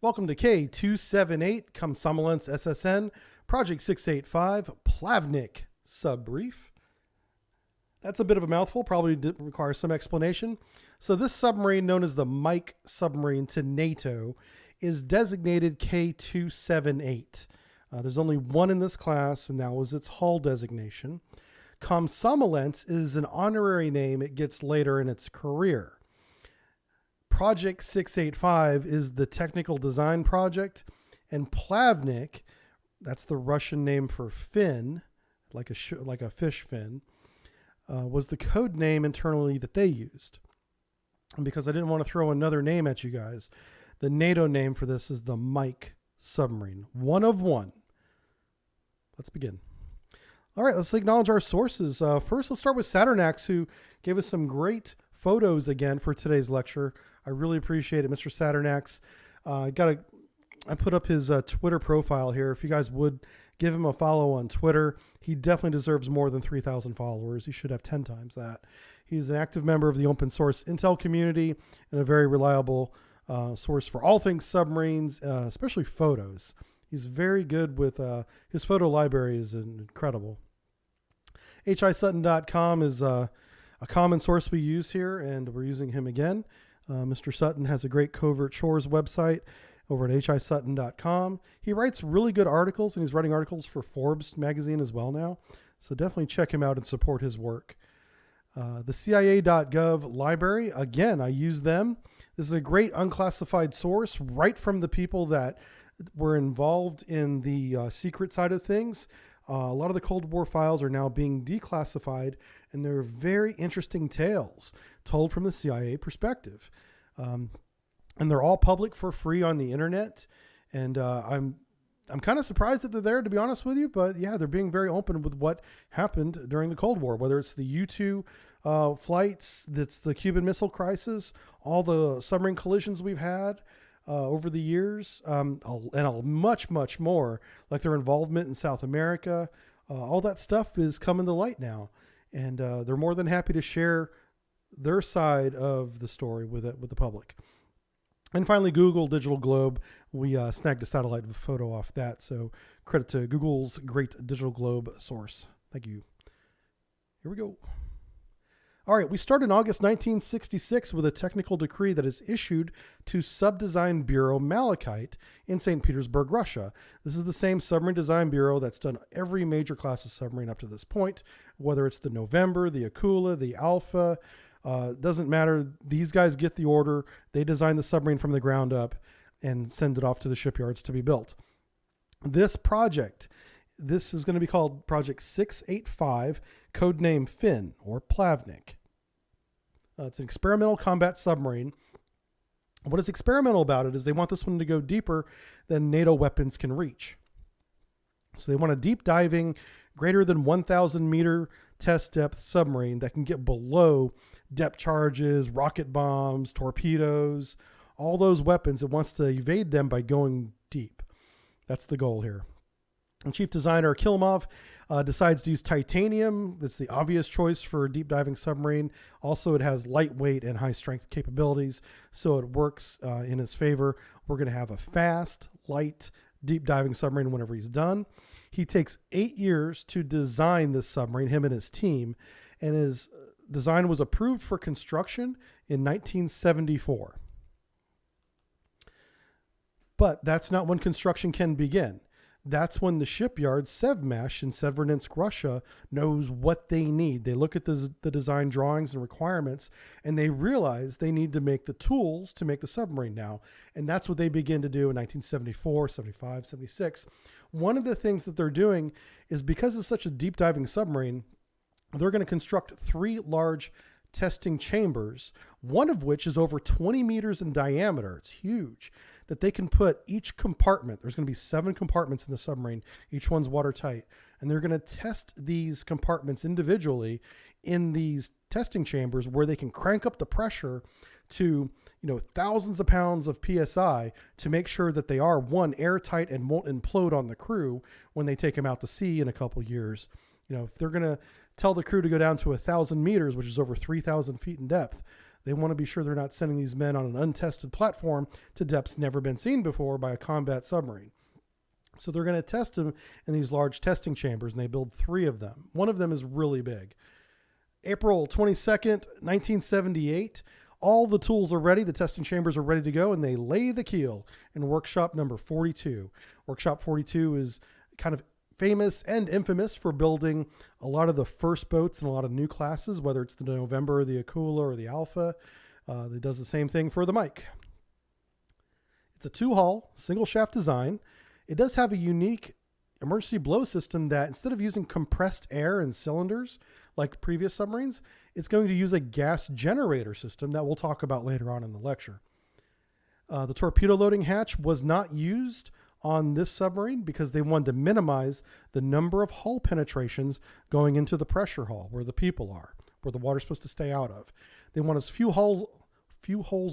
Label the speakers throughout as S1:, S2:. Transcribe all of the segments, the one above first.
S1: Welcome to K278 komsomolets SSN Project 685 Plavnik Subbrief. That's a bit of a mouthful, probably requires some explanation. So this submarine, known as the Mike submarine to NATO, is designated K278. There's only one in this class, and that was its hull designation. Komsomolets is an honorary name it gets later in its career. Project 685 is the technical design project, and Plavnik, that's the Russian name for fin, like a fish fin, was the code name internally that they used. And because I didn't want to throw another name at you guys, the NATO name for this is the Mike submarine. One of one. Let's begin. All right, let's acknowledge our sources. First, let's start with Saturnax, who gave us some great photos again for today's lecture. I really appreciate it, Mr. Saturnax. I put up his Twitter profile here. If you guys would give him a follow on Twitter, he definitely deserves more than 3,000 followers. He should have 10 times that. He's an active member of the open source Intel community and a very reliable source for all things submarines, especially photos. He's very good with his photo library is incredible. HISutton.com is a common source we use here, and we're using him again. Mr. Sutton has a great covert shores website over at HISutton.com. He writes really good articles, and he's writing articles for Forbes magazine as well now. So definitely check him out and support his work. The CIA.gov library, again, I use them. This is a great unclassified source right from the people that were involved in the secret side of things. A lot of the Cold War files are now being declassified, and they're very interesting tales told from the CIA perspective. And they're all public for free on the internet. And I'm kind of surprised that they're there, to be honest with you. But yeah, they're being very open with what happened during the Cold War, whether it's the U-2 flights, that's the Cuban Missile Crisis, all the submarine collisions we've had over the years, and much, much more, like their involvement in South America. All that stuff is coming to light now. And they're more than happy to share their side of the story with the public. And finally, Google Digital Globe. We snagged a satellite photo off that. So credit to Google's great Digital Globe source. Thank you. Here we go. All right, we start in August 1966 with a technical decree that is issued to Subdesign Bureau Malachite in St. Petersburg, Russia. This is the same submarine design bureau that's done every major class of submarine up to this point, whether it's the November, the Akula, the Alpha. Doesn't matter. These guys get the order. They design the submarine from the ground up and send it off to the shipyards to be built. This project, this is going to be called Project 685, codename Finn or Plavnik. It's an experimental combat submarine. What is experimental about it is they want this one to go deeper than NATO weapons can reach. So they want a deep diving, greater than 1,000 meter test depth submarine that can get below depth charges, rocket bombs, torpedoes, all those weapons. It wants to evade them by going deep. That's the goal here. And Chief Designer Kilmov decides to use titanium. It's the obvious choice for a deep diving submarine. Also, it has lightweight and high strength capabilities, so it works in his favor. We're going to have a fast, light, deep diving submarine whenever he's done. He takes 8 years to design this submarine, him and his team, and his design was approved for construction in 1974. But that's not when construction can begin. That's when the shipyard, Sevmash in Severodvinsk, Russia, knows what they need. They look at the design drawings and requirements, and they realize they need to make the tools to make the submarine now. And that's what they begin to do in 1974, 75, 76. One of the things that they're doing is, because it's such a deep diving submarine, they're going to construct 3 large testing chambers, one of which is over 20 meters in diameter. It's huge. That they can put each compartment. There's going to be 7 compartments in the submarine. Each one's watertight. And they're going to test these compartments individually in these testing chambers where they can crank up the pressure to, thousands of pounds of PSI to make sure that they are, one, airtight and won't implode on the crew when they take them out to sea in a couple years. If they're going to tell the crew to go down to 1,000 meters, which is over 3,000 feet in depth, They want to be sure they're not sending these men on an untested platform to depths never been seen before by a combat submarine. So they're going to test them in these large testing chambers, and they build 3 of them. One of them is really big. April 22nd, 1978, all the tools are ready. The testing chambers are ready to go, and they lay the keel in workshop number 42. Workshop 42 is kind of famous and infamous for building a lot of the first boats in a lot of new classes, whether it's the November or the Akula or the Alpha. It does the same thing for the Mike. It's a 2-hull, single shaft design. It does have a unique emergency blow system that instead of using compressed air and cylinders like previous submarines, it's going to use a gas generator system that we'll talk about later on in the lecture. The torpedo loading hatch was not used on this submarine because they wanted to minimize the number of hull penetrations going into the pressure hull where the people are, where the water's supposed to stay out of. They want as few holes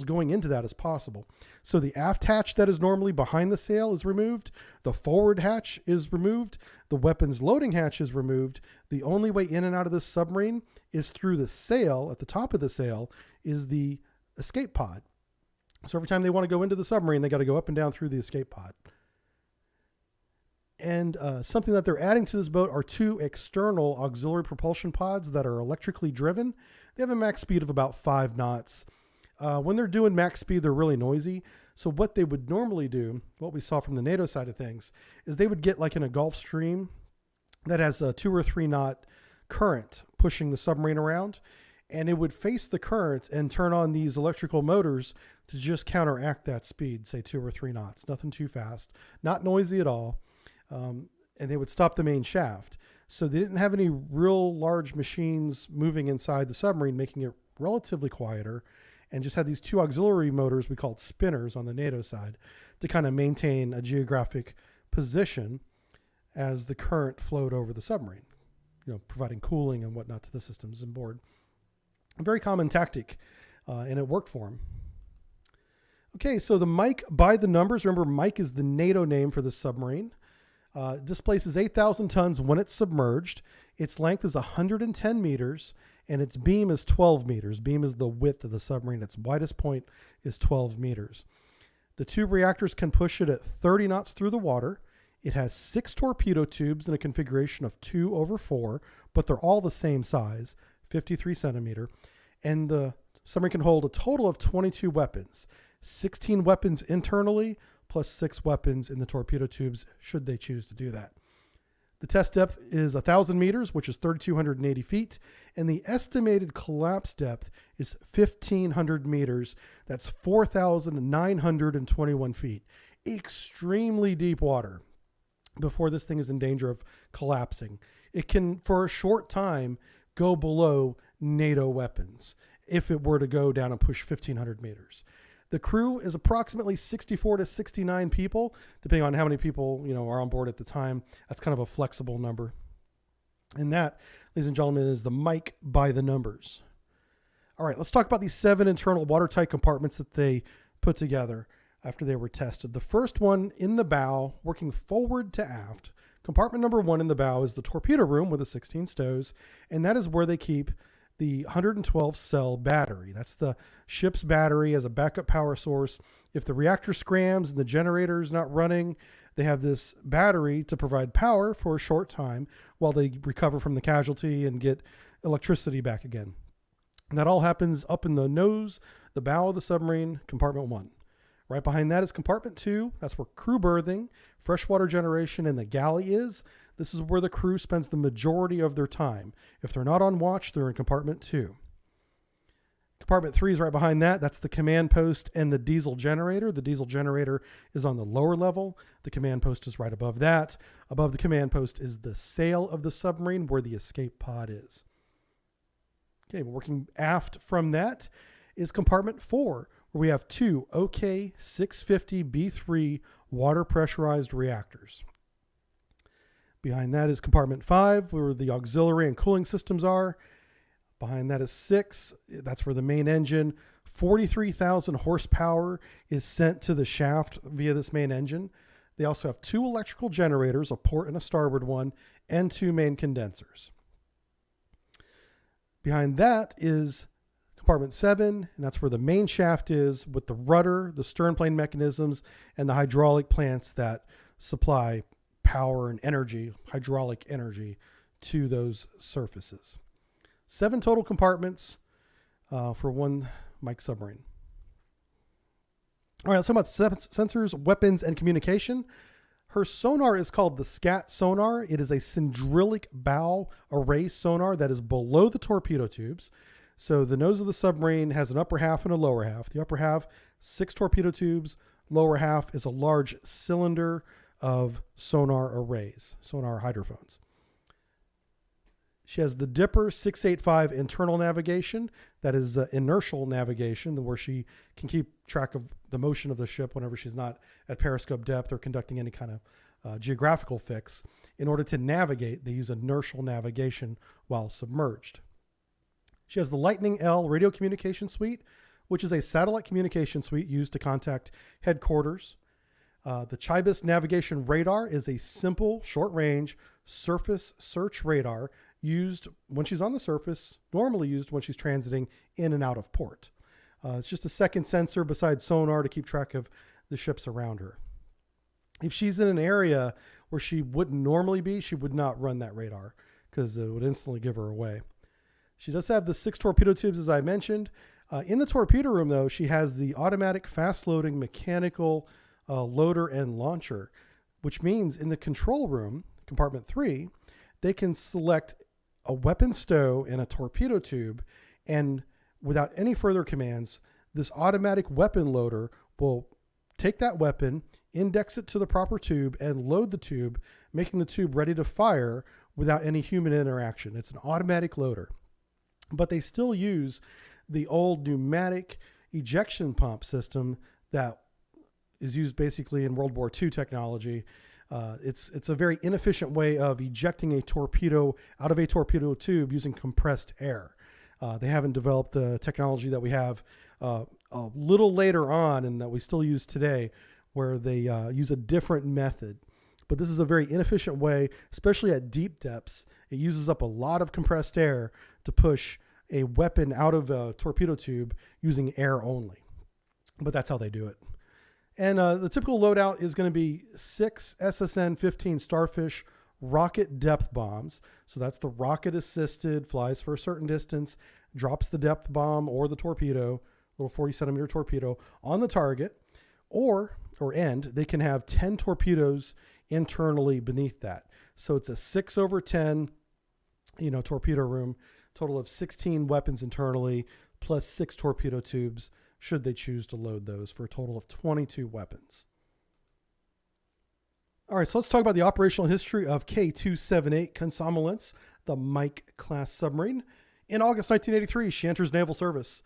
S1: going into that as possible. So the aft hatch that is normally behind the sail is removed. The forward hatch is removed. The weapons loading hatch is removed. The only way in and out of this submarine is through the sail. At the top of the sail is the escape pod. So every time they want to go into the submarine, they got to go up and down through the escape pod. And something that they're adding to this boat are 2 external auxiliary propulsion pods that are electrically driven. They have a max speed of about 5 knots. When they're doing max speed, they're really noisy. So what they would normally do, what we saw from the NATO side of things, is they would get like in a Gulf Stream that has a 2 or 3 knot current pushing the submarine around, and it would face the current and turn on these electrical motors to just counteract that speed, say 2 or 3 knots, nothing too fast, not noisy at all. And they would stop the main shaft. So they didn't have any real large machines moving inside the submarine, making it relatively quieter, and just had these 2 auxiliary motors we called spinners on the NATO side to kind of maintain a geographic position as the current flowed over the submarine, providing cooling and whatnot to the systems on board. A very common tactic, and it worked for them. Okay, so the Mike by the numbers. Remember, Mike is the NATO name for the submarine. Displaces 8,000 tons when it's submerged. Its length is 110 meters, and its beam is 12 meters. Beam is the width of the submarine. Its widest point is 12 meters. The 2 reactors can push it at 30 knots through the water. It has 6 torpedo tubes in a configuration of 2/4, but they're all the same size, 53 centimeter. And the submarine can hold a total of 22 weapons, 16 weapons internally, plus 6 weapons in the torpedo tubes, should they choose to do that. The test depth is 1,000 meters, which is 3,280 feet, and the estimated collapse depth is 1,500 meters. That's 4,921 feet. Extremely deep water before this thing is in danger of collapsing. It can, for a short time, go below NATO weapons if it were to go down and push 1,500 meters. The crew is approximately 64 to 69 people, depending on how many people are on board at the time. That's kind of a flexible number. And that, ladies and gentlemen, is the Mike by the numbers. All right, let's talk about these 7 internal watertight compartments that they put together after they were tested. The first one in the bow, working forward to aft. Compartment number 1 in the bow is the torpedo room with the 16 stows, and that is where they keep the 112 cell battery. That's the ship's battery as a backup power source. If the reactor scrams and the generator is not running, they have this battery to provide power for a short time while they recover from the casualty and get electricity back again. And that all happens up in the nose, the bow of the submarine, compartment 1. Right behind that is compartment 2. That's where crew berthing, freshwater generation, and the galley is. This is where the crew spends the majority of their time. If they're not on watch, they're in compartment 2. Compartment 3 is right behind that. That's the command post and the diesel generator. The diesel generator is on the lower level. The command post is right above that. Above the command post is the sail of the submarine where the escape pod is. Okay, working aft from that is compartment 4, where we have 2 OK650B3 water pressurized reactors. Behind that is compartment 5, where the auxiliary and cooling systems are. Behind that is 6. That's where the main engine, 43,000 horsepower, is sent to the shaft via this main engine. They also have 2 electrical generators, a port and a starboard one, and 2 main condensers. Behind that is compartment 7, and that's where the main shaft is, with the rudder, the stern plane mechanisms, and the hydraulic plants that supply power and energy, hydraulic energy, to those surfaces. 7 total compartments for one Mike submarine. All right, let's talk about sensors, weapons, and communication. Her sonar is called the SCAT sonar. It is a cylindrical bow array sonar that is below the torpedo tubes. So the nose of the submarine has an upper half and a lower half. The upper half, 6 torpedo tubes. Lower half is a large cylinder of sonar arrays, sonar hydrophones. She has the Dipper 685 internal navigation. That is inertial navigation, where she can keep track of the motion of the ship whenever she's not at periscope depth or conducting any kind of geographical fix. In order to navigate, they use inertial navigation while submerged. She has the Lightning L radio communication suite, which is a satellite communication suite used to contact headquarters. The Chibis navigation radar is a simple, short-range surface search radar used when she's on the surface, normally used when she's transiting in and out of port. It's just a second sensor besides sonar to keep track of the ships around her. If she's in an area where she wouldn't normally be, she would not run that radar because it would instantly give her away. She does have the 6 torpedo tubes, as I mentioned. In the torpedo room, though, she has the automatic fast-loading mechanical loader and launcher, which means in the control room, compartment 3, they can select a weapon stow and a torpedo tube, and without any further commands, this automatic weapon loader will take that weapon, index it to the proper tube, and load the tube, making the tube ready to fire without any human interaction. It's an automatic loader. But they still use the old pneumatic ejection pump system that is used basically in World War II technology. It's a very inefficient way of ejecting a torpedo out of a torpedo tube using compressed air. They haven't developed the technology that we have a little later on and that we still use today, where they use a different method. But this is a very inefficient way, especially at deep depths. It uses up a lot of compressed air to push a weapon out of a torpedo tube using air only. But that's how they do it. And the typical loadout is going to be 6 SSN-15 Starfish rocket depth bombs. So that's the rocket assisted, flies for a certain distance, drops the depth bomb or the torpedo, little 40 centimeter torpedo on the target, or end. They can have 10 torpedoes internally beneath that. So it's a 6/10, torpedo room, total of 16 weapons internally, plus 6 torpedo tubes, should they choose to load those, for a total of 22 weapons. All right, so let's talk about the operational history of K-278 Komsomolets, the Mike class submarine. In August 1983, she enters naval service.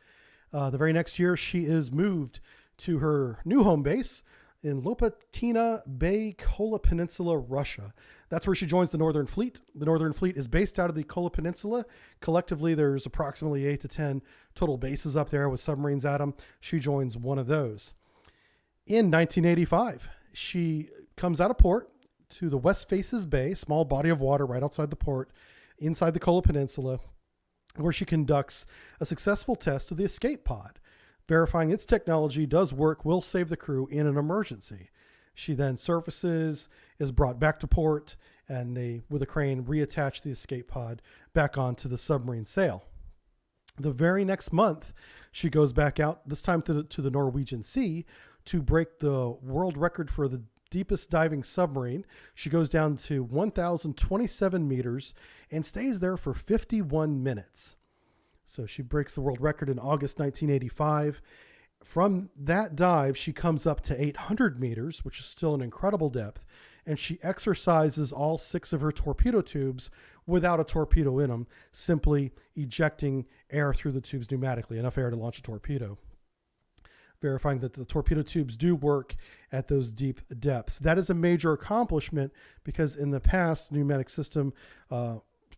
S1: The very next year, she is moved to her new home base in Lopatina Bay, Kola Peninsula, Russia. That's where she joins the Northern Fleet. The Northern Fleet is based out of the Kola Peninsula. Collectively, there's approximately 8 to 10 total bases up there with submarines at them. She joins one of those. In 1985, she comes out of port to the West Faces Bay, small body of water right outside the port, inside the Kola Peninsula, where she conducts a successful test of the escape pod. Verifying its technology does work, will save the crew in an emergency. She then surfaces, is brought back to port, and they, with a crane, reattach the escape pod back onto the submarine sail. The very next month, she goes back out, this time to the Norwegian Sea, to break the world record for the deepest diving submarine. She goes down to 1,027 meters and stays there for 51 minutes. So she breaks the world record in August 1985. From that dive, she comes up to 800 meters, which is still an incredible depth, and she exercises all 6 of her torpedo tubes without a torpedo in them, simply ejecting air through the tubes pneumatically, enough air to launch a torpedo. Verifying that the torpedo tubes do work at those deep depths. That is a major accomplishment because in the past, the pneumatic system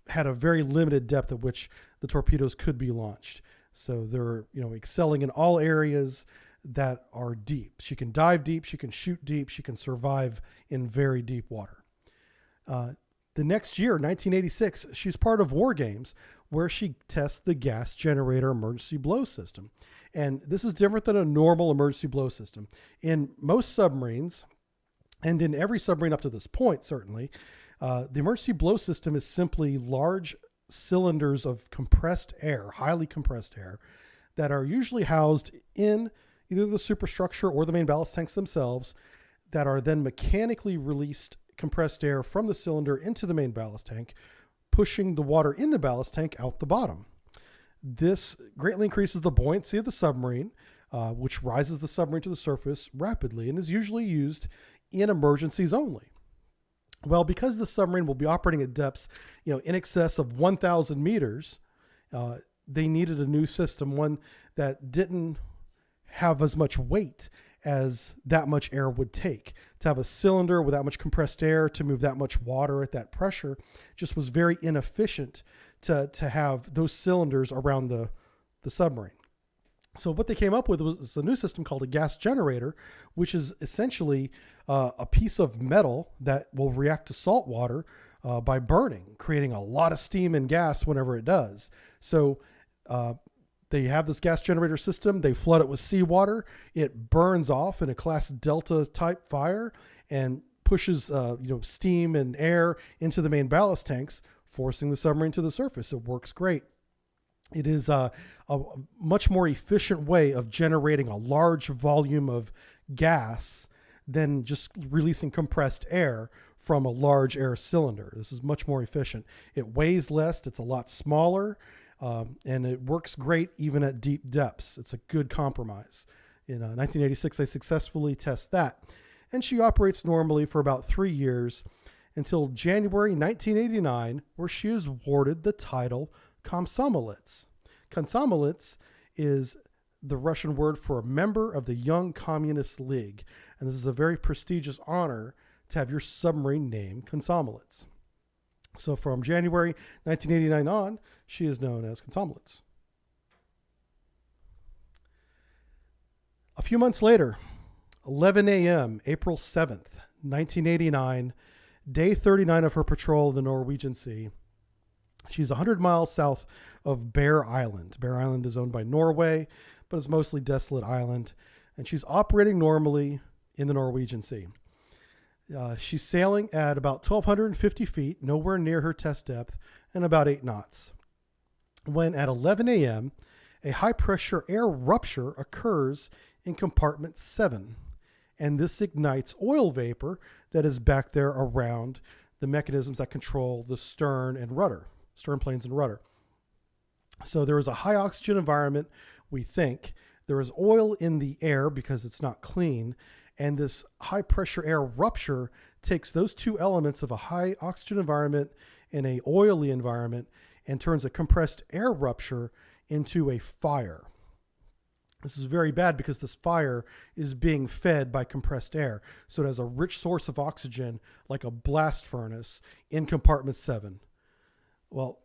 S1: had a very limited depth at which the torpedoes could be launched. So they're excelling in all areas that are deep. She can dive deep, she can shoot deep, she can survive in very deep water. The next year, 1986, she's part of War Games, where she tests the gas generator emergency blow system. And this is different than a normal emergency blow system. In most submarines, and in every submarine up to this point, certainly, the emergency blow system is simply large cylinders of compressed air, highly compressed air, that are usually housed in either the superstructure or the main ballast tanks themselves, that are then mechanically released compressed air from the cylinder into the main ballast tank, pushing the water in the ballast tank out the bottom. This greatly increases the buoyancy of the submarine, which rises the submarine to the surface rapidly and is usually used in emergencies only. Well, because the submarine will be operating at depths, in excess of 1,000 meters, they needed a new system, one that didn't have as much weight as that much air would take. To have a cylinder with that much compressed air to move that much water at that pressure just was very inefficient to have those cylinders around the submarine. So what they came up with was a new system called a gas generator, which is essentially a piece of metal that will react to salt water by burning, creating a lot of steam and gas whenever it does. So they have this gas generator system. They flood it with seawater. It burns off in a class Delta type fire and pushes steam and air into the main ballast tanks, forcing the submarine to the surface. It works great. It is a much more efficient way of generating a large volume of gas than just releasing compressed air from a large air cylinder. This is much more efficient. It weighs less. It's a lot smaller. And it works great even at deep depths. It's a good compromise. In 1986, they successfully test that. And she operates normally for about 3 years until January 1989, where she is awarded the title komsomolets. Komsomolets is the Russian word for a member of the Young Communist League. And this is a very prestigious honor to have your submarine named komsomolets. So from January 1989 on, she is known as komsomolets. A few months later, 11 a.m., April 7th, 1989, day 39 of her patrol of the Norwegian Sea. She's 100 miles south of Bear Island. Bear Island is owned by Norway, but it's mostly desolate island. And she's operating normally in the Norwegian Sea. She's sailing at about 1,250 feet, nowhere near her test depth, and about 8 knots. When at 11 a.m., a high-pressure air rupture occurs in compartment 7, and this ignites oil vapor that is back there around the mechanisms that control the stern planes and rudder. So there is a high oxygen environment, we think. There is oil in the air because it's not clean. And this high pressure air rupture takes those two elements of a high oxygen environment and an oily environment and turns a compressed air rupture into a fire. This is very bad because this fire is being fed by compressed air. So it has a rich source of oxygen, like a blast furnace, in compartment 7. Well,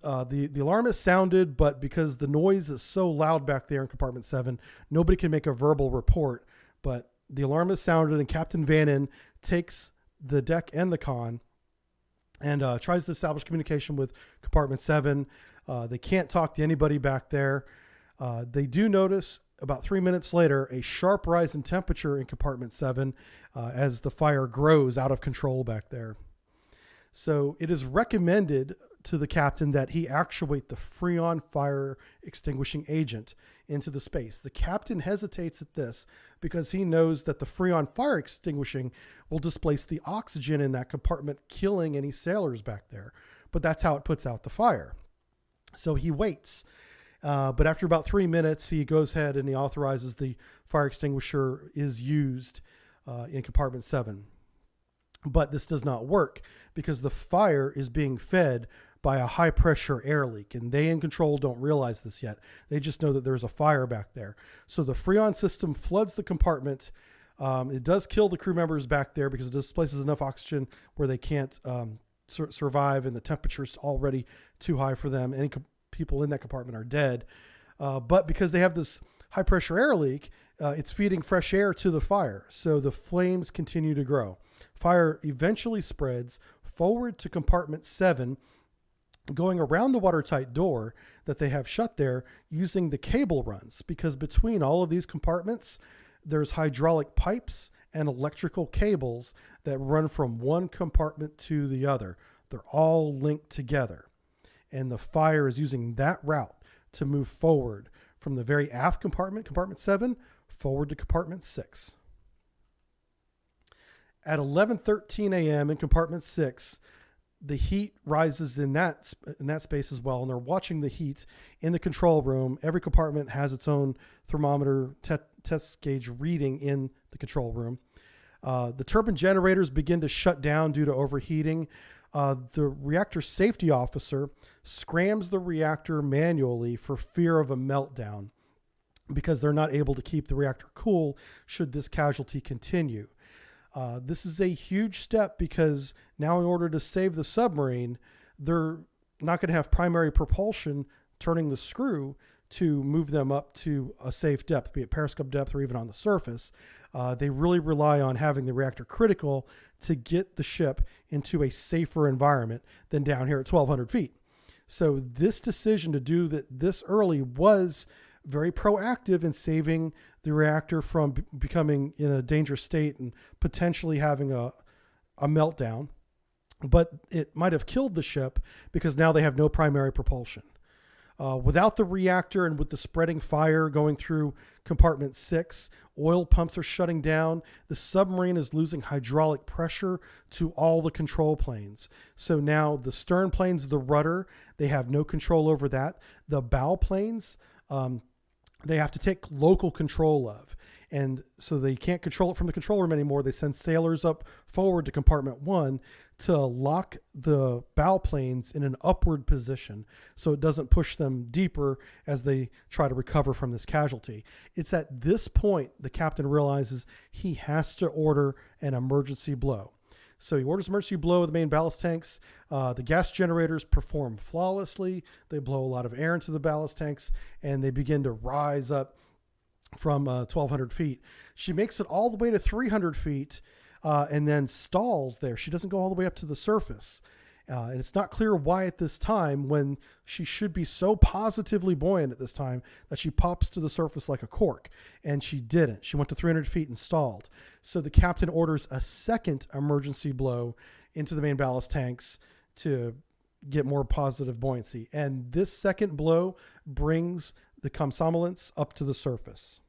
S1: the alarm is sounded, but because the noise is so loud back there in compartment 7, nobody can make a verbal report. But the alarm is sounded, and Captain Vannon takes the deck and the con and tries to establish communication with compartment 7. They can't talk to anybody back there. They do notice about 3 minutes later a sharp rise in temperature in compartment 7 as the fire grows out of control back there. So it is recommended to the captain that he actuate the Freon fire extinguishing agent into the space. The captain hesitates at this because he knows that the Freon fire extinguishing will displace the oxygen in that compartment, killing any sailors back there. But that's how it puts out the fire. So he waits. But after about 3 minutes, he goes ahead and he authorizes the fire extinguisher is used in compartment 7. But this does not work because the fire is being fed by a high pressure air leak, and they in control don't realize this yet. They just know that there's a fire back there. So the Freon system floods the compartment. It does kill the crew members back there because it displaces enough oxygen where they can't survive, and the temperature's already too high for them. Any people in that compartment are dead. But because they have this high pressure air leak, it's feeding fresh air to the fire, so the flames continue to grow. Fire eventually spreads forward to compartment 7, going around the watertight door that they have shut there using the cable runs, because between all of these compartments, there's hydraulic pipes and electrical cables that run from one compartment to the other. They're all linked together. And the fire is using that route to move forward from the very aft compartment, compartment 7, forward to compartment 6. At 11:13 a.m. in compartment 6, the heat rises in that space as well, and they're watching the heat in the control room. Every compartment has its own thermometer test gauge reading in the control room. The turbine generators begin to shut down due to overheating. The reactor safety officer scrams the reactor manually for fear of a meltdown, because they're not able to keep the reactor cool should this casualty continue. This is a huge step, because now in order to save the submarine, they're not going to have primary propulsion turning the screw to move them up to a safe depth, be it periscope depth or even on the surface. They really rely on having the reactor critical to get the ship into a safer environment than down here at 1,200 feet. So this decision to do that this early was very proactive in saving the reactor from becoming in a dangerous state and potentially having a meltdown. But it might have killed the ship, because now they have no primary propulsion. Without the reactor and with the spreading fire going through compartment 6, oil pumps are shutting down. The submarine is losing hydraulic pressure to all the control planes. So now the stern planes, the rudder, they have no control over that. The bow planes, they have to take local control of. And so they can't control it from the control room anymore. They send sailors up forward to compartment 1 to lock the bow planes in an upward position so it doesn't push them deeper as they try to recover from this casualty. It's at this point the captain realizes he has to order an emergency blow. So he orders emergency blow of the main ballast tanks. The gas generators perform flawlessly. They blow a lot of air into the ballast tanks, and they begin to rise up from 1,200 feet. She makes it all the way to 300 feet and then stalls there. She doesn't go all the way up to the surface. And it's not clear why at this time, when she should be so positively buoyant at this time, that she pops to the surface like a cork. And she didn't. She went to 300 feet and stalled. So the captain orders a second emergency blow into the main ballast tanks to get more positive buoyancy. And this second blow brings the komsomolets up to the surface.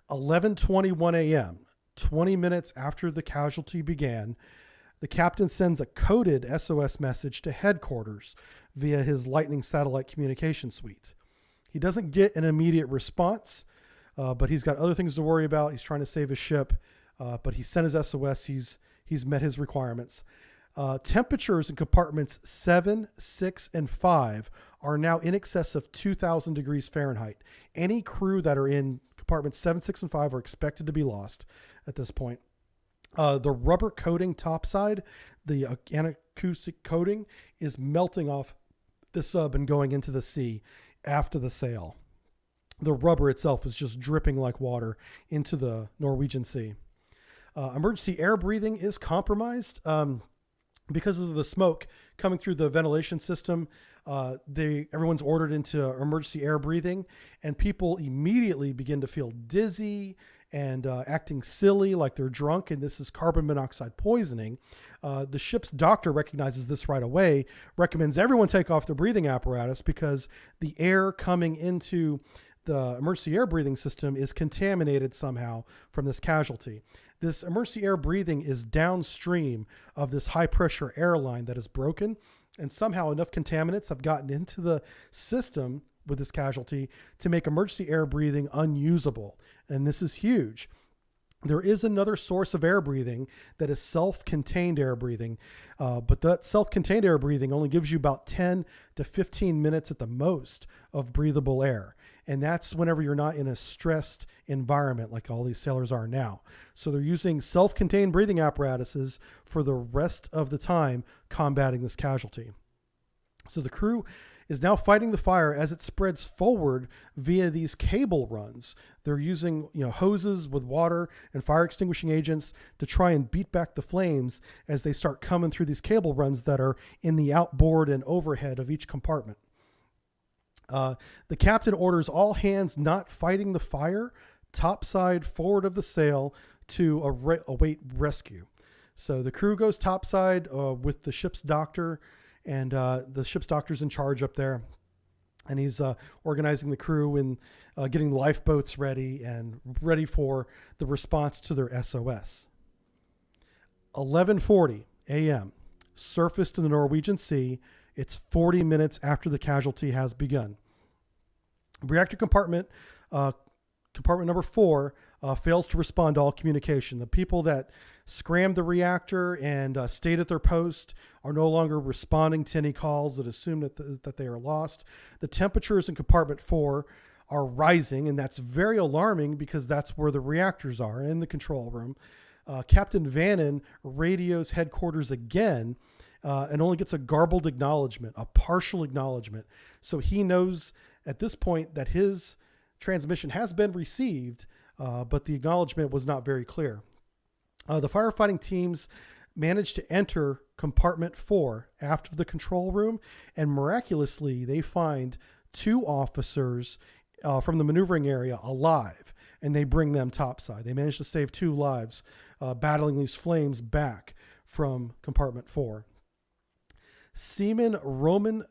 S1: 11:21 a.m., 20 minutes after the casualty began, the captain sends a coded SOS message to headquarters via his Lightning satellite communication suite. He doesn't get an immediate response, but he's got other things to worry about. He's trying to save his ship, but he sent his SOS. He's met his requirements. Temperatures in compartments 7, 6, and 5 are now in excess of 2,000 degrees Fahrenheit. Any crew that are in compartments 7, 6, and 5 are expected to be lost at this point. The rubber coating topside, the acoustic coating, is melting off the sub and going into the sea after the sail. The rubber itself is just dripping like water into the Norwegian Sea. Emergency air breathing is compromised because of the smoke coming through the ventilation system. Everyone's ordered into emergency air breathing, and people immediately begin to feel dizzy and acting silly, like they're drunk, and this is carbon monoxide poisoning. The ship's doctor recognizes this right away, recommends everyone take off the breathing apparatus because the air coming into the emergency air breathing system is contaminated somehow from this casualty. This emergency air breathing is downstream of this high pressure airline that is broken, and somehow enough contaminants have gotten into the system with this casualty to make emergency air breathing unusable. And this is huge. There is another source of air breathing that is self-contained air breathing, but that self-contained air breathing only gives you about 10 to 15 minutes at the most of breathable air. And that's whenever you're not in a stressed environment like all these sailors are now. So they're using self-contained breathing apparatuses for the rest of the time combating this casualty. So the crew is now fighting the fire as it spreads forward via these cable runs. They're using hoses with water and fire extinguishing agents to try and beat back the flames as they start coming through these cable runs that are in the outboard and overhead of each compartment. The captain orders all hands not fighting the fire topside forward of the sail to await rescue. So the crew goes topside with the ship's doctor, and the ship's doctor's in charge up there, and he's organizing the crew and getting the lifeboats ready and ready for the response to their SOS. 11:40 a.m. Surfaced in the Norwegian Sea. It's 40 minutes after the casualty has begun. Reactor compartment number 4 fails to respond to all communication. The people that scrammed the reactor and stayed at their post are no longer responding to any calls that assume that they are lost. The temperatures in compartment 4 are rising, and that's very alarming because that's where the reactors are, in the control room. Captain Vannon radios headquarters again and only gets a garbled acknowledgement, a partial acknowledgement. So he knows at this point that his transmission has been received, but the acknowledgement was not very clear. The firefighting teams managed to enter compartment 4 aft of the control room, and miraculously they find 2 officers from the maneuvering area alive, and they bring them topside. They managed to save 2 lives battling these flames back from compartment 4. Seaman Roman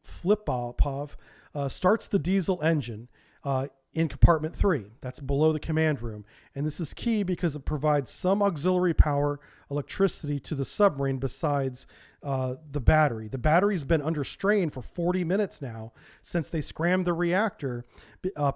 S1: Flipopov starts the diesel engine in compartment 3. That's below the command room. And this is key because it provides some auxiliary power, electricity to the submarine besides the battery. The battery's been under strain for 40 minutes now since they scrammed the reactor,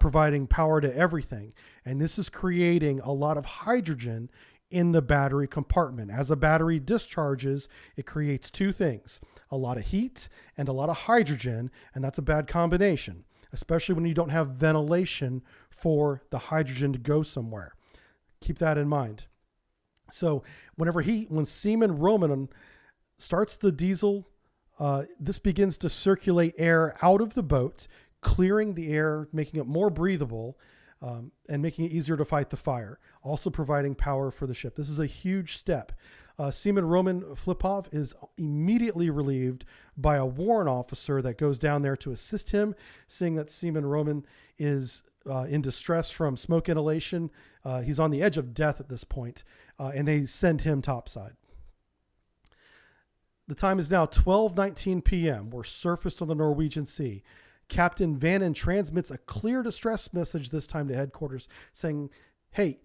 S1: providing power to everything. And this is creating a lot of hydrogen in the battery compartment. As a battery discharges, it creates 2 things: a lot of heat and a lot of hydrogen, and that's a bad combination, especially when you don't have ventilation for the hydrogen to go somewhere. Keep that in mind. So when Seaman Roman starts the diesel, this begins to circulate air out of the boat, clearing the air, making it more breathable, and making it easier to fight the fire, also providing power for the ship. This is a huge step. Seaman Roman Flipov is immediately relieved by a warrant officer that goes down there to assist him, seeing that Seaman Roman is in distress from smoke inhalation. He's on the edge of death at this point, and they send him topside. The time is now 12:19 p.m. We're surfaced on the Norwegian Sea. Captain Vannon transmits a clear distress message this time to headquarters saying, "Hey,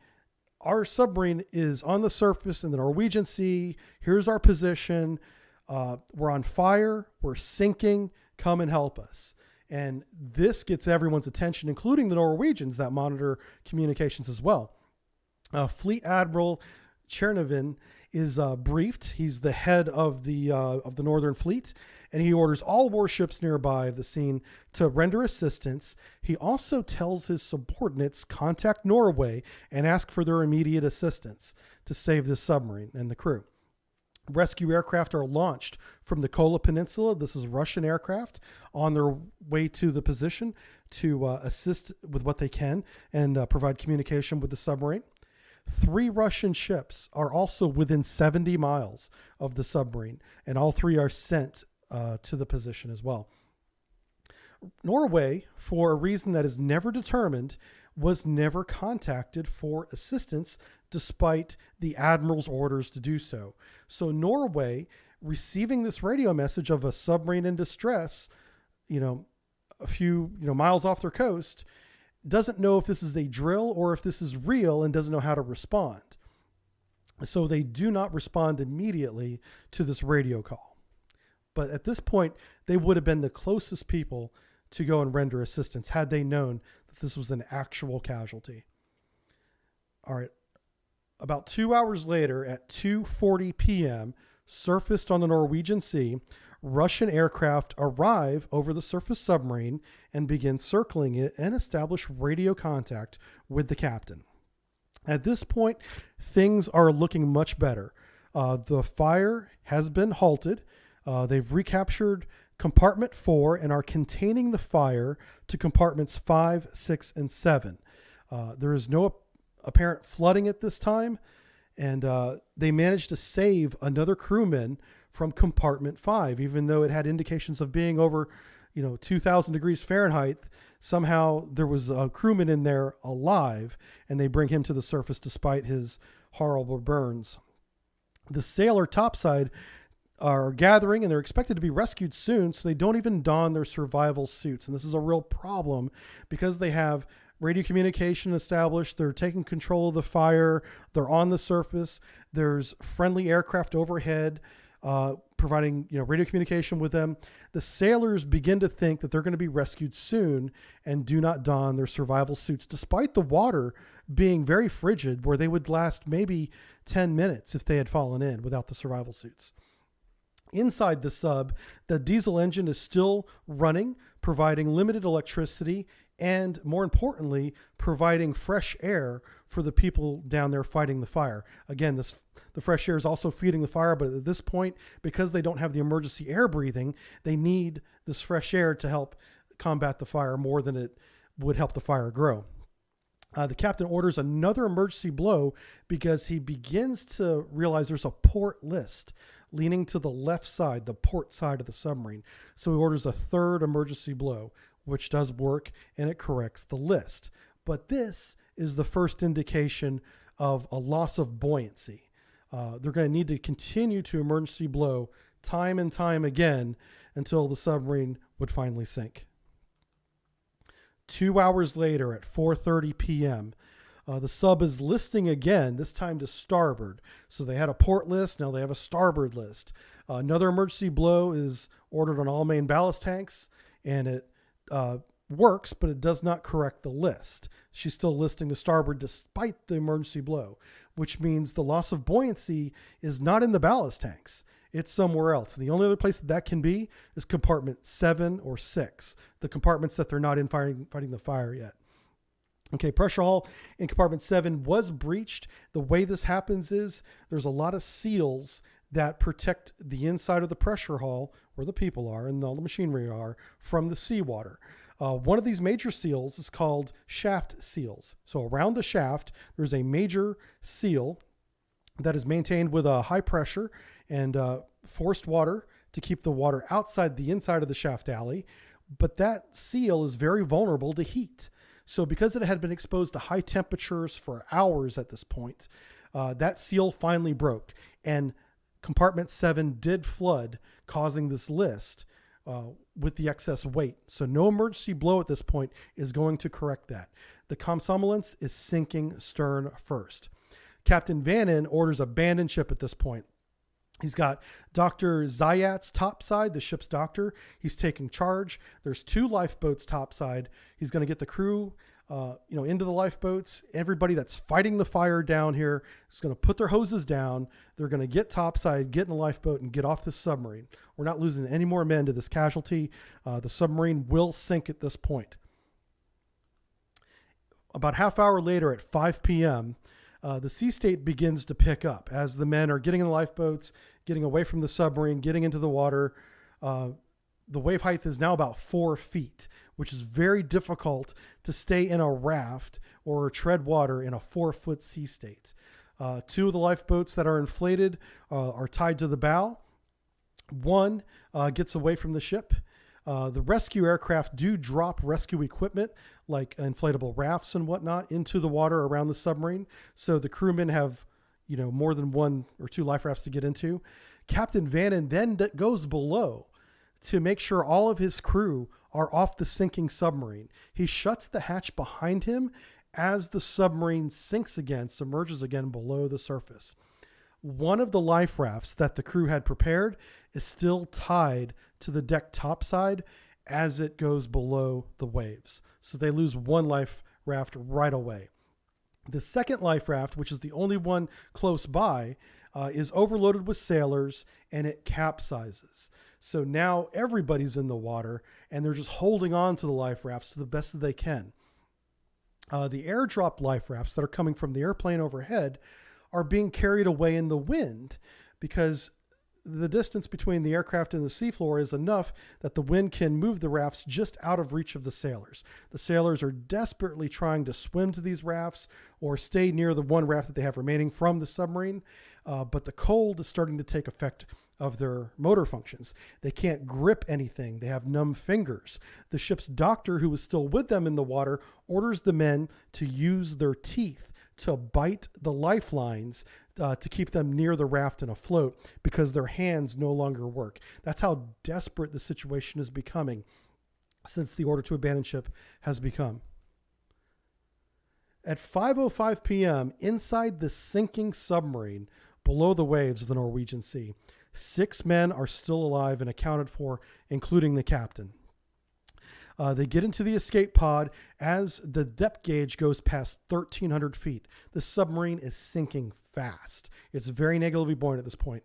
S1: our submarine is on the surface in the Norwegian Sea. Here's our position. We're on fire. We're sinking. Come and help us." And this gets everyone's attention, including the Norwegians that monitor communications as well. Fleet Admiral Chernevin is briefed. He's the head of the Northern Fleet, and he orders all warships nearby the scene to render assistance. He also tells his subordinates contact Norway and ask for their immediate assistance to save the submarine and the crew. Rescue aircraft are launched from the Kola Peninsula. This is Russian aircraft on their way to the position to assist with what they can and provide communication with the submarine. 3 Russian ships are also within 70 miles of the submarine, and all 3 are sent to the position as well. Norway, for a reason that is never determined, was never contacted for assistance despite the admiral's orders to do so. So Norway, receiving this radio message of a submarine in distress, a few miles off their coast, doesn't know if this is a drill or if this is real and doesn't know how to respond. So they do not respond immediately to this radio call. But at this point, they would have been the closest people to go and render assistance had they known that this was an actual casualty. All right. About 2 hours later at 2:40 p.m., surfaced on the Norwegian Sea, Russian aircraft arrive over the surface submarine and begin circling it and establish radio contact with the captain. At this point, things are looking much better. The fire has been halted. They've recaptured compartment 4 and are containing the fire to compartments 5, 6, and 7. There is no apparent flooding at this time, and they managed to save another crewman from compartment 5, even though it had indications of being over 2,000 degrees Fahrenheit. Somehow there was a crewman in there alive, and they bring him to the surface despite his horrible burns. The sailor topside are gathering, and they're expected to be rescued soon, so they don't even don their survival suits. And this is a real problem because they have radio communication established. They're taking control of the fire. They're on the surface. There's friendly aircraft overhead, providing radio communication with them. The sailors begin to think that they're going to be rescued soon and do not don their survival suits, despite the water being very frigid, where they would last maybe 10 minutes if they had fallen in without the survival suits. Inside the sub, the diesel engine is still running, providing limited electricity and, more importantly, providing fresh air for the people down there fighting the fire. Again, the fresh air is also feeding the fire, but at this point, because they don't have the emergency air breathing, they need this fresh air to help combat the fire more than it would help the fire grow. The captain orders another emergency blow because he begins to realize there's a port list leaning to the left side, the port side of the submarine. So he orders a third emergency blow, which does work, and it corrects the list. But this is the first indication of a loss of buoyancy. They're going to need to continue to emergency blow time and time again until the submarine would finally sink. 2 hours later at 4:30 p.m., the sub is listing again, this time to starboard. So they had a port list, now they have a starboard list. Another emergency blow is ordered on all main ballast tanks, and it works, but it does not correct the list. She's still listing to starboard despite the emergency blow, which means the loss of buoyancy is not in the ballast tanks. It's somewhere else. The only other place that can be is compartment 7 or 6, the compartments that they're not in fighting the fire yet. Okay, pressure hull in compartment 7 was breached. The way this happens is there's a lot of seals that protect the inside of the pressure hull, where the people are and all the machinery are, from the seawater. One of these major seals is called shaft seals. So around the shaft, there's a major seal that is maintained with a high pressure and forced water to keep the water outside the inside of the shaft alley. But that seal is very vulnerable to heat. So because it had been exposed to high temperatures for hours at this point, that seal finally broke, and compartment 7 did flood, causing this list with the excess weight. So no emergency blow at this point is going to correct that. The komsomolets is sinking stern first. Captain Vannon orders abandon ship at this point. He's got Dr. Zayat's topside, the ship's doctor. He's taking charge. There's 2 lifeboats topside. He's going to get the crew into the lifeboats. Everybody that's fighting the fire down here is going to put their hoses down. They're going to get topside, get in the lifeboat, and get off this submarine. We're not losing any more men to this casualty. The submarine will sink at this point. About half hour later at 5 p.m., the sea state begins to pick up as the men are getting in the lifeboats, getting away from the submarine, getting into the water. The wave height is now about 4 feet, which is very difficult to stay in a raft or tread water in a 4-foot sea state. 2 of the lifeboats that are inflated are tied to the bow. 1 gets away from the ship. The rescue aircraft do drop rescue equipment like inflatable rafts and whatnot into the water around the submarine. So the crewmen have, more than 1 or 2 life rafts to get into. Captain Vannon then goes below to make sure all of his crew are off the sinking submarine. He shuts the hatch behind him as the submarine sinks again, submerges again below the surface. One of the life rafts that the crew had prepared is still tied to the deck topside as it goes below the waves. So they lose 1 life raft right away. The second life raft, which is the only one close by, is overloaded with sailors, and it capsizes. So now everybody's in the water, and they're just holding on to the life rafts to the best that they can. The airdrop life rafts that are coming from the airplane overhead are being carried away in the wind because the distance between the aircraft and the seafloor is enough that the wind can move the rafts just out of reach of the sailors. The sailors are desperately trying to swim to these rafts or stay near the one raft that they have remaining from the submarine, but the cold is starting to take effect of their motor functions. They can't grip anything. They have numb fingers. The ship's doctor, who is still with them in the water, orders the men to use their teeth to bite the lifelines to keep them near the raft and afloat because their hands no longer work. That's how desperate the situation is becoming since the order to abandon ship has become. At 5:05 p.m., inside the sinking submarine below the waves of the Norwegian Sea, 6 men are still alive and accounted for, including the captain. They get into the escape pod as the depth gauge goes past 1,300 feet. The submarine is sinking fast. It's very negatively buoyant at this point.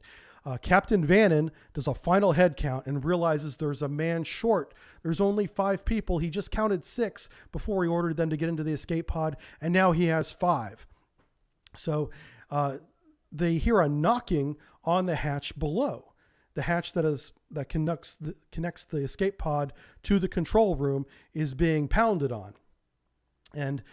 S1: Captain Vannon does a final head count and realizes there's a man short. There's only 5 people. He just counted 6 before he ordered them to get into the escape pod, and now he has 5. So they hear a knocking on the hatch below. The hatch that connects the escape pod to the control room is being pounded on. And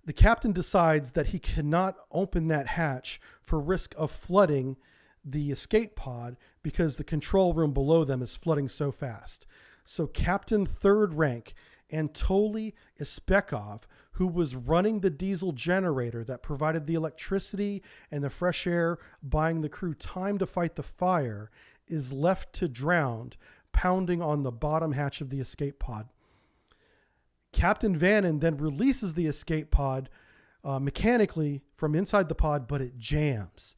S1: the captain decides that he cannot open that hatch for risk of flooding the escape pod because the control room below them is flooding so fast. So Captain Third Rank Anatoly Ispekov, who was running the diesel generator that provided the electricity and the fresh air, buying the crew time to fight the fire, is left to drown, pounding on the bottom hatch of the escape pod. Captain Vannon then releases the escape pod mechanically from inside the pod, but it jams.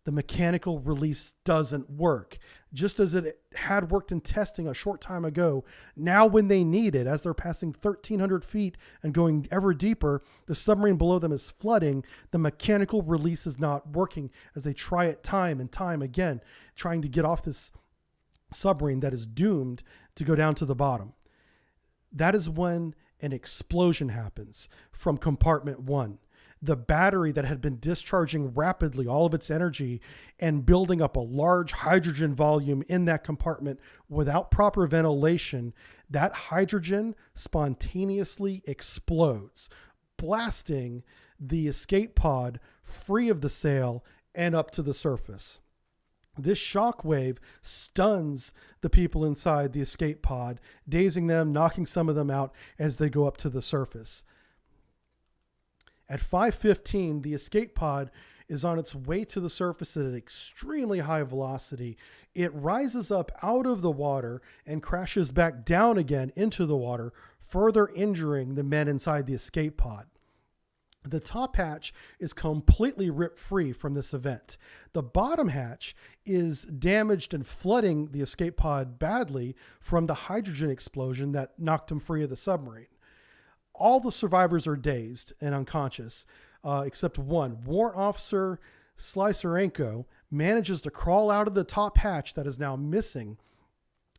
S1: The mechanical release doesn't work. Just as it had worked in testing a short time ago, now when they need it, as they're passing 1,300 feet and going ever deeper, the submarine below them is flooding. The mechanical release is not working as they try it time and time again, trying to get off this submarine that is doomed to go down to the bottom. That is when an explosion happens from compartment 1. The battery that had been discharging rapidly all of its energy and building up a large hydrogen volume in that compartment without proper ventilation, that hydrogen spontaneously explodes, blasting the escape pod free of the sail and up to the surface. This shock wave stuns the people inside the escape pod, dazing them, knocking some of them out as they go up to the surface. At 5:15, the escape pod is on its way to the surface at an extremely high velocity. It rises up out of the water and crashes back down again into the water, further injuring the men inside the escape pod. The top hatch is completely ripped free from this event. The bottom hatch is damaged and flooding the escape pod badly from the hydrogen explosion that knocked them free of the submarine. All the survivors are dazed and unconscious, except one. Warrant Officer Slicerenko manages to crawl out of the top hatch that is now missing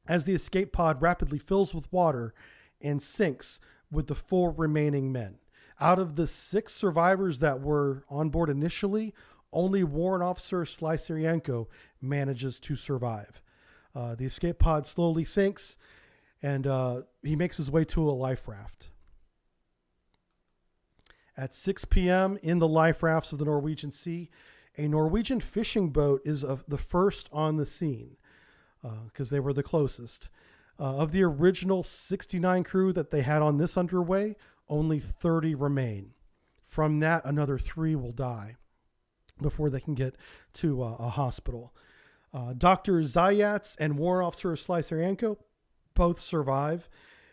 S1: as the escape pod rapidly fills with water and sinks with the 4 remaining men. Out of the 6 survivors that were on board initially, only Warrant Officer Slicerenko manages to survive. The escape pod slowly sinks, and he makes his way to a life raft. At 6 p.m. in the life rafts of the Norwegian Sea, a Norwegian fishing boat is the first on the scene because they were the closest. Of the original 69 crew that they had on this underway, only 30 remain. From that, another 3 will die before they can get to a hospital. Dr. Zayats and Warrant Officer Slicerenko both survive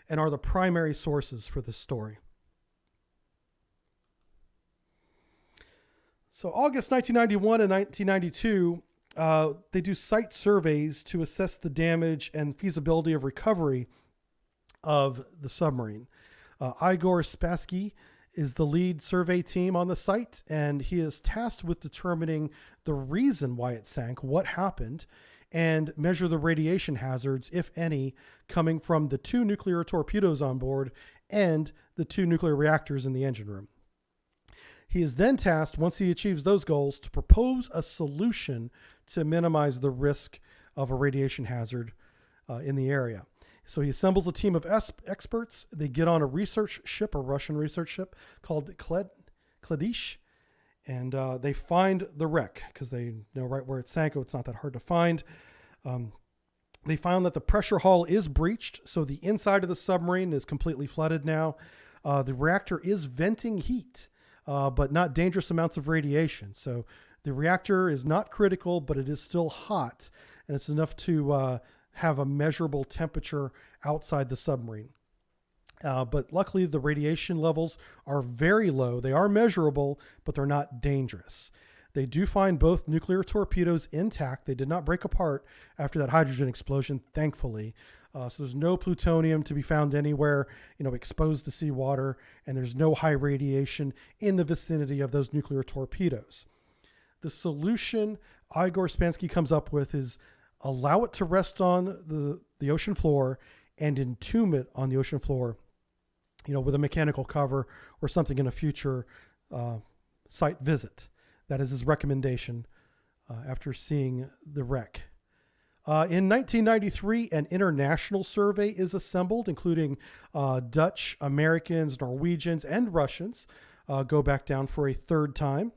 S1: and are the primary sources for this story. So August 1991 and 1992, they do site surveys to assess the damage and feasibility of recovery of the submarine. Igor Spassky is the lead survey team on the site, and he is tasked with determining the reason why it sank, what happened, and measure the radiation hazards, if any, coming from the 2 nuclear torpedoes on board and the 2 nuclear reactors in the engine room. He is then tasked, once he achieves those goals, to propose a solution to minimize the risk of a radiation hazard in the area. So he assembles a team of experts. They get on a research ship, a Russian research ship called Kladish, and they find the wreck because they know right where it sank. It's not that hard to find. They found that the pressure hull is breached, so the inside of the submarine is completely flooded now. The reactor is venting heat, but not dangerous amounts of radiation. So the reactor is not critical, but it is still hot, and it's enough to have a measurable temperature outside the submarine. But luckily, the radiation levels are very low. They are measurable, but they're not dangerous. They do find both nuclear torpedoes intact. They did not break apart after that hydrogen explosion, thankfully. So there's no plutonium to be found anywhere, exposed to seawater, and there's no high radiation in the vicinity of those nuclear torpedoes. The solution Igor Spansky comes up with is allow it to rest on the ocean floor and entomb it on the ocean floor, with a mechanical cover or something in a future site visit. That is his recommendation after seeing the wreck. In 1993, an international survey is assembled, including Dutch, Americans, Norwegians, and Russians go back down for a third time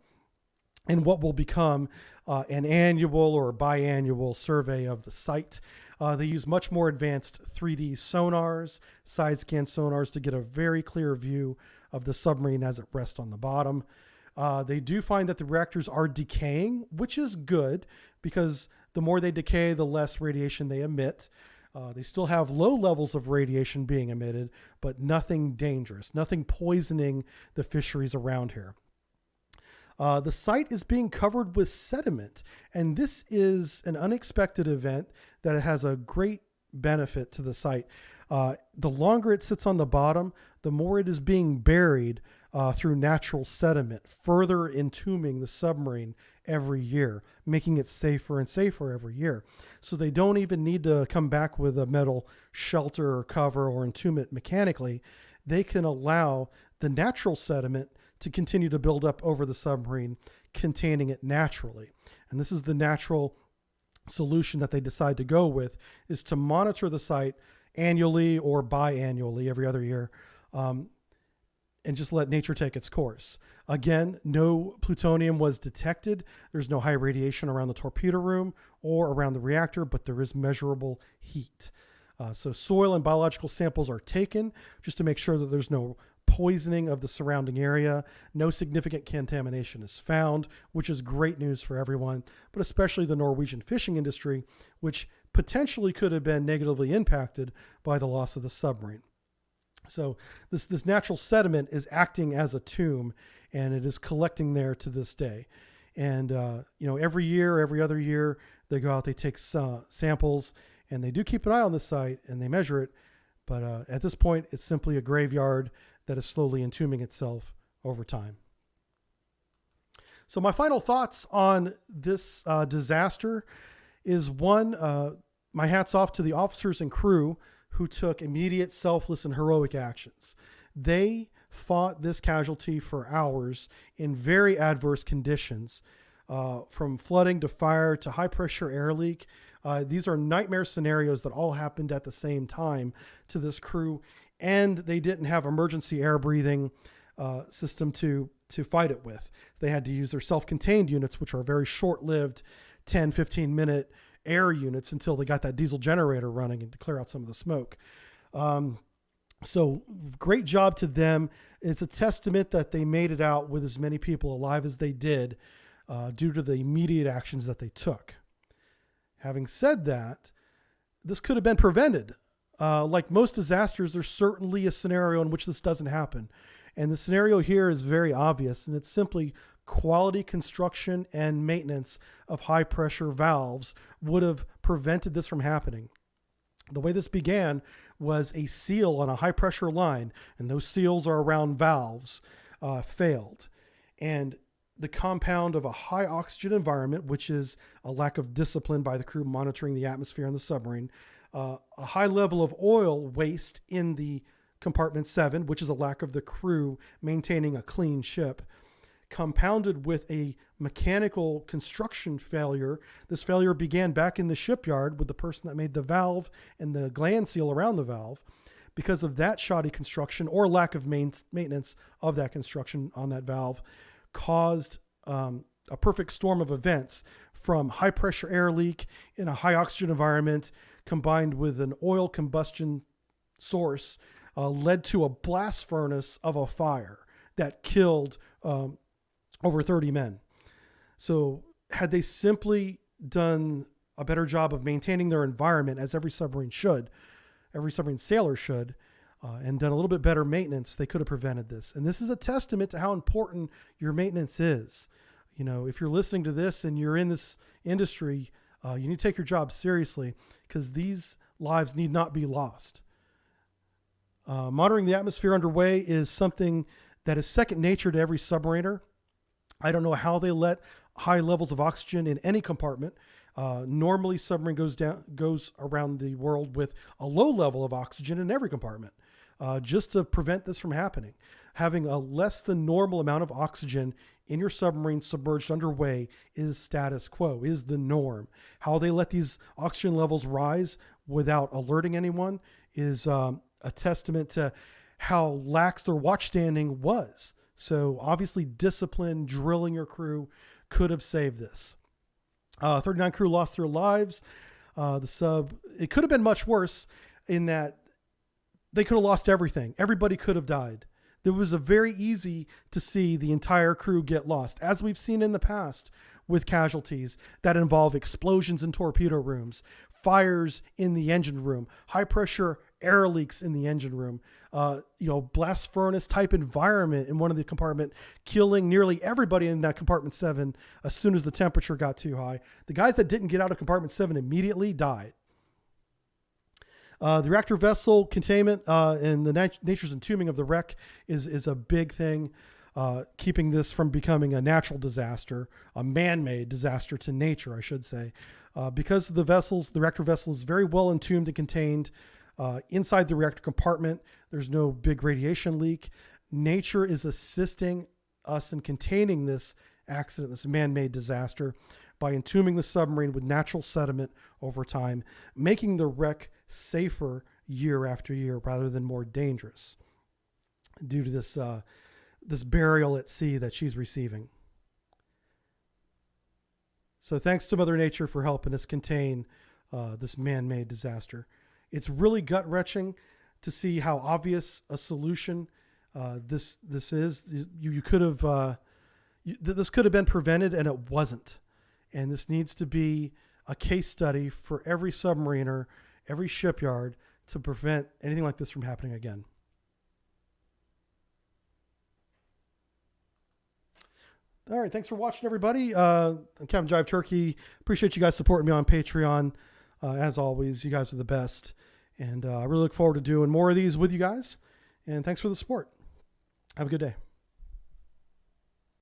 S1: in what will become an annual or biannual survey of the site. They use much more advanced 3D sonars, side scan sonars to get a very clear view of the submarine as it rests on the bottom. They do find that the reactors are decaying, which is good because the more they decay, the less radiation they emit. They still have low levels of radiation being emitted, but nothing dangerous, nothing poisoning the fisheries around here. The site is being covered with sediment, and this is an unexpected event that has a great benefit to the site. The longer it sits on the bottom, the more it is being buried through natural sediment, further entombing the submarine every year, making it safer and safer every year. So they don't even need to come back with a metal shelter or cover or entomb it mechanically. They can allow the natural sediment to continue to build up over the submarine, containing it naturally. And this is the natural solution that they decide to go with, is to monitor the site annually or biannually every other year, and just let nature take its course. Again, no plutonium was detected. There's no high radiation around the torpedo room or around the reactor, but there is measurable heat. So soil and biological samples are taken just to make sure that there's no poisoning of the surrounding area. No significant contamination is found, which is great news for everyone, but especially the Norwegian fishing industry, which potentially could have been negatively impacted by the loss of the submarine. So this natural sediment is acting as a tomb, and it is collecting there to this day. And every year, every other year, they go out, they take samples, and they do keep an eye on the site and they measure it. But at this point, it's simply a graveyard that is slowly entombing itself over time. So my final thoughts on this disaster is one, my hat's off to the officers and crew who took immediate, selfless, and heroic actions. They fought this casualty for hours in very adverse conditions, from flooding to fire to high pressure air leak. These are nightmare scenarios that all happened at the same time to this crew, and they didn't have emergency air breathing system to fight it with. They had to use their self-contained units, which are very short-lived, 10, 15-minute air units until they got that diesel generator running and to clear out some of the smoke. So great job to them. It's a testament that they made it out with as many people alive as they did due to the immediate actions that they took. Having said that, this could have been prevented. Like most disasters, there's certainly a scenario in which this doesn't happen. And the scenario here is very obvious, and it's simply quality construction and maintenance of high pressure valves would have prevented this from happening. The way this began was a seal on a high pressure line, and those seals are around valves, failed. And the compound of a high oxygen environment, which is a lack of discipline by the crew monitoring the atmosphere in the submarine, a high level of oil waste in the compartment 7, which is a lack of the crew maintaining a clean ship, compounded with a mechanical construction failure. This failure began back in the shipyard with the person that made the valve and the gland seal around the valve. Because of that shoddy construction or lack of maintenance of that construction on that valve caused a perfect storm of events, from high pressure air leak in a high oxygen environment combined with an oil combustion source led to a blast furnace of a fire that killed over 30 men. So had they simply done a better job of maintaining their environment, as every submarine should, every submarine sailor should, and done a little bit better maintenance, they could have prevented this. And this is a testament to how important your maintenance is. You know, if you're listening to this and you're in this industry, you need to take your job seriously, because these lives need not be lost. Monitoring the atmosphere underway is something that is second nature to every submariner. I don't know how they let high levels of oxygen in any compartment. Normally, submarine goes around the world with a low level of oxygen in every compartment, just to prevent this from happening. Having a less than normal amount of oxygen in your submarine submerged underway is status quo, is the norm. How they let these oxygen levels rise without alerting anyone is a testament to how lax their watch standing was. So obviously discipline, drilling your crew could have saved this. 39 crew lost their lives. The sub, it could have been much worse in that they could have lost everything. Everybody could have died. It was a very easy to see the entire crew get lost, as we've seen in the past with casualties that involve explosions in torpedo rooms, fires in the engine room, high pressure air leaks in the engine room, blast furnace type environment in one of the compartment, killing nearly everybody in that compartment 7 as soon as the temperature got too high. The guys that didn't get out of compartment 7 immediately died. The reactor vessel containment and the nature's entombing of the wreck is a big thing, keeping this from becoming a natural disaster, a man-made disaster to nature, I should say. Because the reactor vessel is very well entombed and contained inside the reactor compartment. There's no big radiation leak. Nature is assisting us in containing this accident, this man-made disaster, by entombing the submarine with natural sediment over time, making the wreck safer year after year rather than more dangerous due to this burial at sea that she's receiving. So thanks to Mother Nature for helping us contain this man-made disaster. It's really gut-wrenching to see how obvious a solution this is. You could have this could have been prevented, and it wasn't. And this needs to be a case study for every submariner, every shipyard, to prevent anything like this from happening again. All right, thanks for watching, everybody. I'm Captain Jive Turkey. Appreciate you guys supporting me on Patreon. As always, you guys are the best. And I really look forward to doing more of these with you guys. And thanks for the support. Have a good day.